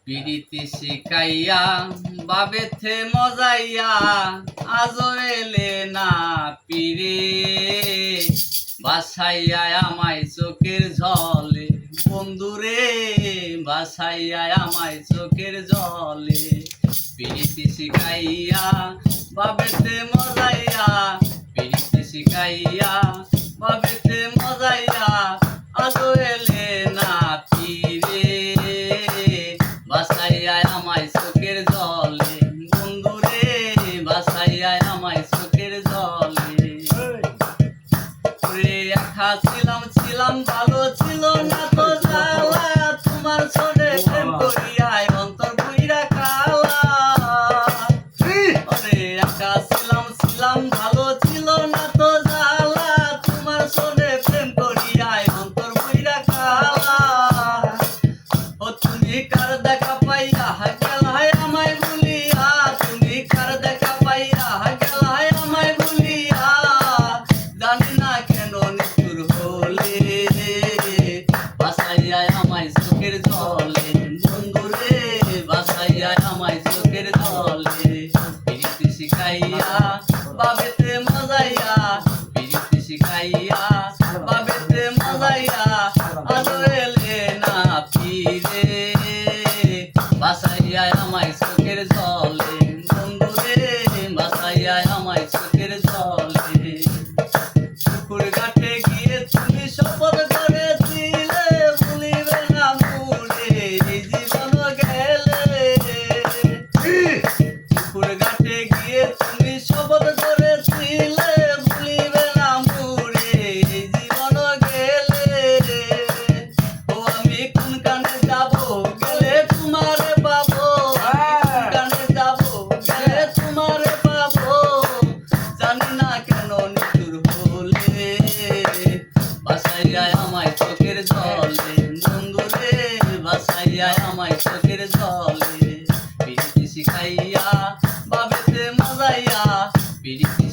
পিরিতি শিখাইয়া বাবেথে মজাইয়া আজও এলে না পিরে বাসাইয়া আমায় চোখের জলে বন্ধুরে বাসাইয়া আমায় চোখের জলে পিরিতি শিখাইয়া বাবেথে মজাইয়া পিরিতি শিখাইয়া বাবেথে মজাইয়া আজও এলে না পিরে বাসাইয়া আমায় চোখের জলে বন্ধুরে বাসাইয়া আমায় চোখের জলে একা ছিলাম ভালো ছিল না তো জ্বালা তোমার ছোটে প্রেম করিয়ায় অন্তর বুইরা কালা একা ছিলাম ভালো ছিল না তো জ্বালা তোমার ছোটে প্রেম করিয়ায় অন্তর বুইরা কালা ও তুমি কার দেখা পাইয়া গেলায় আমায় ভুলিয়া তুমি কার দেখা পাইয়া গেলায় আমায় ভুলিয়া জানি না কেন নিষ্ঠুর হলে বাসাইয়া আমায় চোখের জলে বন্ধুরে বাসাইয়া আমায় চোখের জলে পিরিতি শিখাইয়া বাবেতে মজাইয়া পিরিতি শিখাইয়া বাবেতে মজাইয়া আজও এলে না ফিরে বাসাইয়া আমায় চোখের জলে বন্ধুরে বাসাইয়া আমায় চোখের জলে পুকুর ঘাটে গিয়ে তুমি শপথ করেছিলে ভুলিবে না মুড়ে এই জীবন গেলে পুকুর ঘাটে গিয়ে তুমি শপথ করেছিলে ভুলিবে না মুড়ে এই জীবন গেলে ও আমি কোন কানে যাব গেলে তোমারে পাবো কোন কানে যাব গেলে তোমারে পাবো জানি না কেন নিষ্ঠুর হলে বাসাইয়া আমায় চোখের জলে বন্ধুরে বাসাইয়া আমায় চোখের জলে পিরিতি শিখাইয়া বাবেতে মজাইয়া পিরিতি